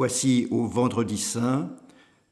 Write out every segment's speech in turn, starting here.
voici au Vendredi Saint.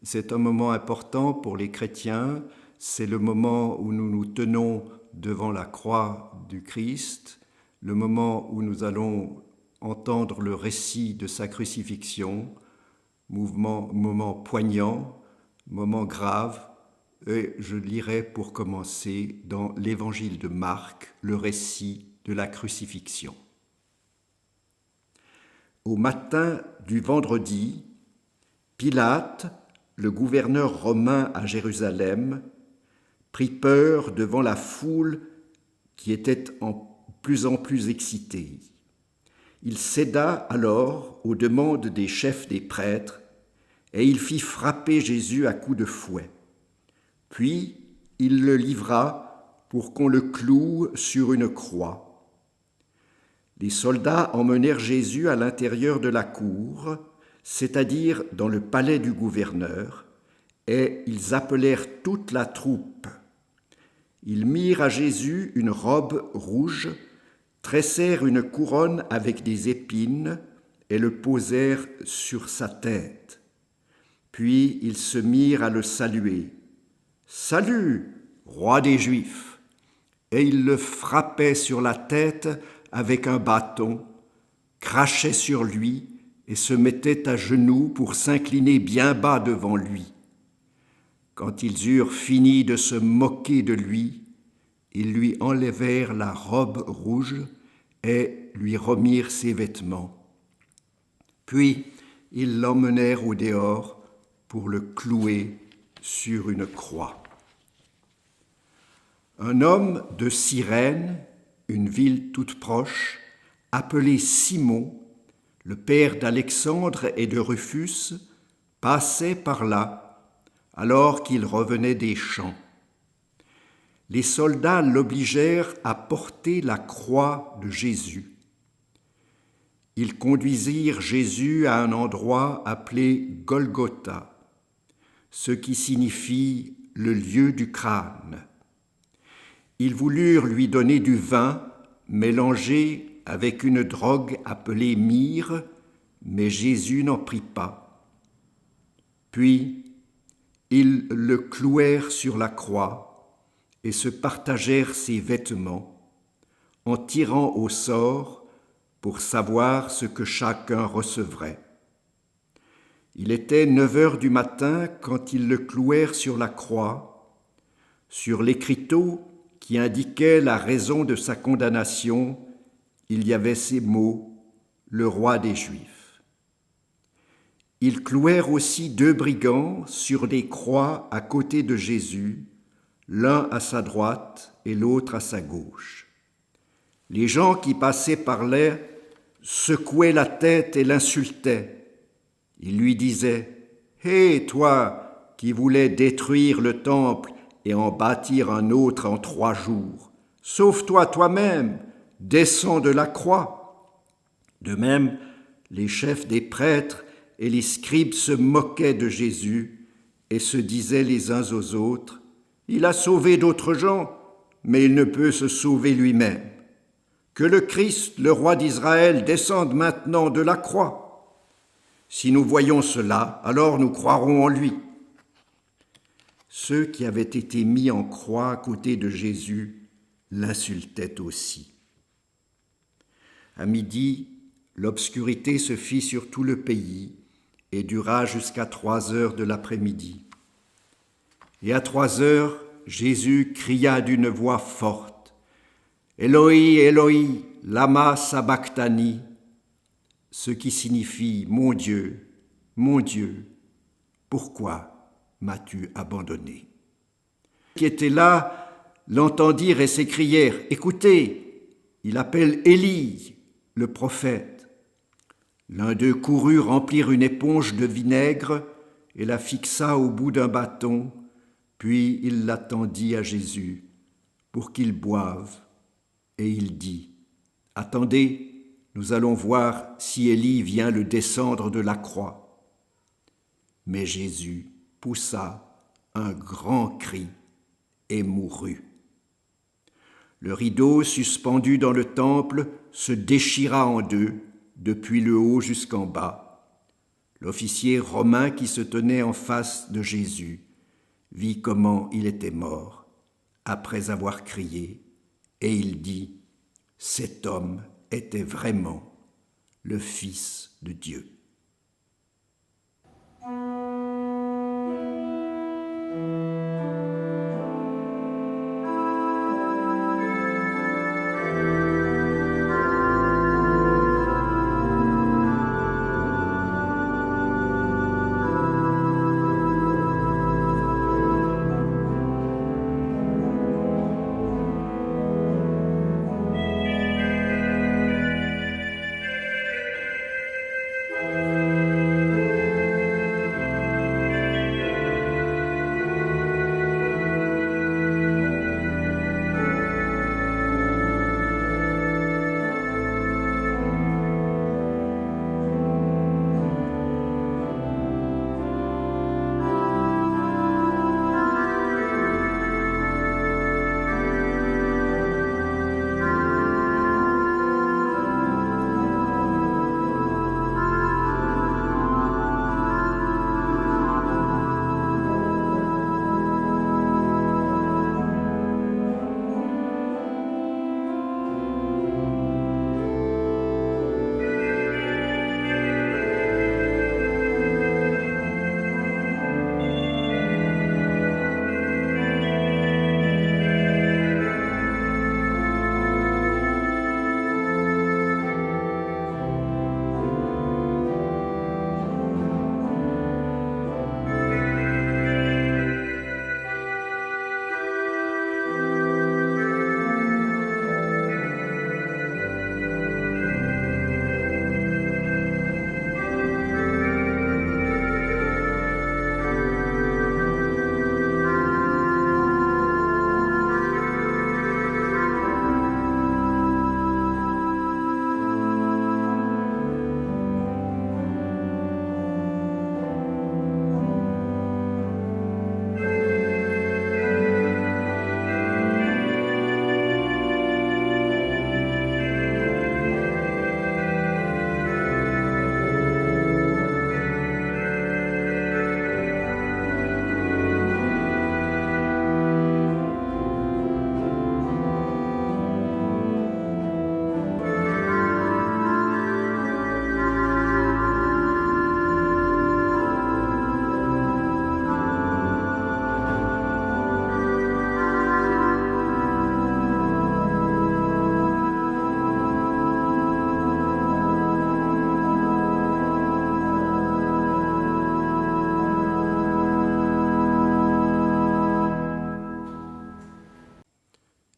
C'est un moment important pour les chrétiens. C'est le moment où nous nous tenons devant la croix du Christ, le moment où nous allons entendre le récit de sa crucifixion, moment poignant, moment grave. Et je lirai pour commencer dans l'évangile de Marc le récit de la crucifixion. Au matin du vendredi, Pilate, le gouverneur romain à Jérusalem, prit peur devant la foule qui était plus en plus excitée. Il céda alors aux demandes des chefs des prêtres et il fit frapper Jésus à coups de fouet. Puis il le livra pour qu'on le cloue sur une croix. Les soldats emmenèrent Jésus à l'intérieur de la cour, c'est-à-dire dans le palais du gouverneur, et ils appelèrent toute la troupe. Ils mirent à Jésus une robe rouge, tressèrent une couronne avec des épines et le posèrent sur sa tête. Puis ils se mirent à le saluer. « Salut, roi des Juifs !» Et ils le frappaient sur la tête avec un bâton, crachaient sur lui et se mettaient à genoux pour s'incliner bien bas devant lui. Quand ils eurent fini de se moquer de lui, ils lui enlevèrent la robe rouge et lui remirent ses vêtements. Puis ils l'emmenèrent au dehors pour le clouer sur une croix. Un homme de Cyrène, une ville toute proche, appelé Simon, le père d'Alexandre et de Rufus, passait par là, alors qu'il revenait des champs. Les soldats l'obligèrent à porter la croix de Jésus. Ils conduisirent Jésus à un endroit appelé Golgotha, ce qui signifie le lieu du crâne. Ils voulurent lui donner du vin mélangé avec une drogue appelée myrrhe, mais Jésus n'en prit pas. Puis ils le clouèrent sur la croix et se partagèrent ses vêtements, en tirant au sort pour savoir ce que chacun recevrait. Il était 9h du matin quand ils le clouèrent sur la croix. Sur l'écriteau qui indiquait la raison de sa condamnation, il y avait ces mots « le roi des Juifs ». Ils clouèrent aussi 2 brigands sur des croix à côté de Jésus, l'un à sa droite et l'autre à sa gauche. Les gens qui passaient par là secouaient la tête et l'insultaient. Ils lui disaient « Hé, toi qui voulais détruire le temple et en bâtir un autre en 3 jours, sauve-toi toi-même, descends de la croix. » De même, les chefs des prêtres et les scribes se moquaient de Jésus et se disaient les uns aux autres, « Il a sauvé d'autres gens, mais il ne peut se sauver lui-même. Que le Christ, le roi d'Israël, descende maintenant de la croix. Si nous voyons cela, alors nous croirons en lui. » Ceux qui avaient été mis en croix à côté de Jésus l'insultaient aussi. À midi, l'obscurité se fit sur tout le pays et dura jusqu'à 3h de l'après-midi. Et à 3h, Jésus cria d'une voix forte, « Eloi, Eloi, lama sabachthani » ce qui signifie « Mon Dieu, pourquoi m'as-tu abandonné ?» Qui étaient là l'entendirent et s'écrièrent, « Écoutez, il appelle Élie, le prophète. » L'un d'eux courut remplir une éponge de vinaigre et la fixa au bout d'un bâton, puis il la tendit à Jésus pour qu'il boive, et il dit, « Attendez, nous allons voir si Élie vient le descendre de la croix. » Mais Jésus poussa un grand cri et mourut. Le rideau suspendu dans le temple se déchira en 2, depuis le haut jusqu'en bas. L'officier romain qui se tenait en face de Jésus vit comment il était mort, après avoir crié, et il dit, « Cet homme était vraiment le Fils de Dieu. »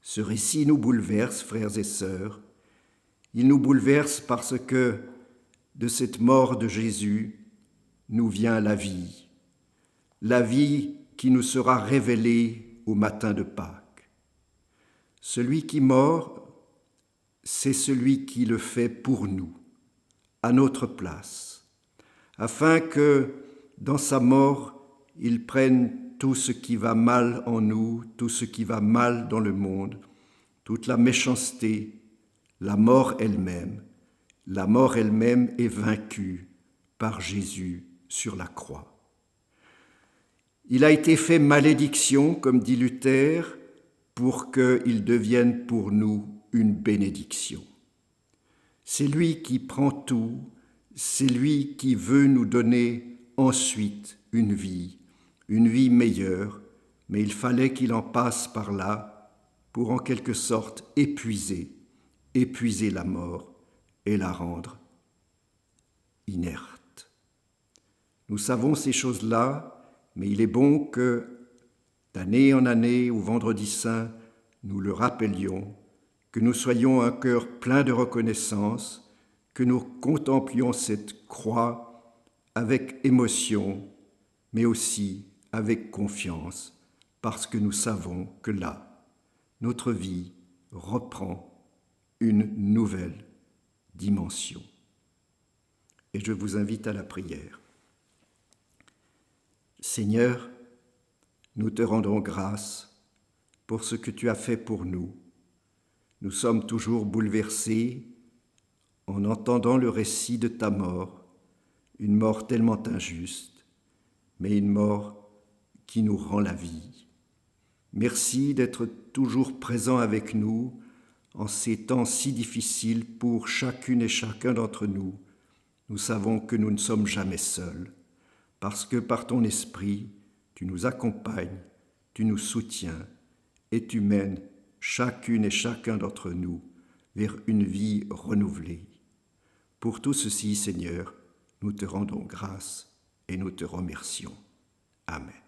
Ce récit nous bouleverse, frères et sœurs. Il nous bouleverse parce que de cette mort de Jésus nous vient la vie qui nous sera révélée au matin de Pâques. Celui qui mord, c'est celui qui le fait pour nous, à notre place, afin que, dans sa mort, il prenne tout ce qui va mal en nous, tout ce qui va mal dans le monde, toute la méchanceté, la mort elle-même. La mort elle-même est vaincue par Jésus sur la croix. Il a été fait malédiction, comme dit Luther, pour qu'il devienne pour nous une bénédiction. C'est lui qui prend tout, c'est lui qui veut nous donner ensuite une vie meilleure, mais il fallait qu'il en passe par là pour en quelque sorte épuiser la mort et la rendre inerte. Nous savons ces choses-là, mais il est bon que, d'année en année, au Vendredi Saint, nous le rappelions, que nous soyons un cœur plein de reconnaissance, que nous contemplions cette croix avec émotion, mais aussi avec confiance, parce que nous savons que là, notre vie reprend une nouvelle dimension. Et je vous invite à la prière. Seigneur, nous te rendons grâce pour ce que tu as fait pour nous. Nous sommes toujours bouleversés en entendant le récit de ta mort, une mort tellement injuste, mais une mort qui nous rend la vie. Merci d'être toujours présent avec nous en ces temps si difficiles pour chacune et chacun d'entre nous. Nous savons que nous ne sommes jamais seuls, parce que par ton esprit, tu nous accompagnes, tu nous soutiens et tu mènes chacune et chacun d'entre nous vers une vie renouvelée. Pour tout ceci, Seigneur, nous te rendons grâce et nous te remercions. Amen.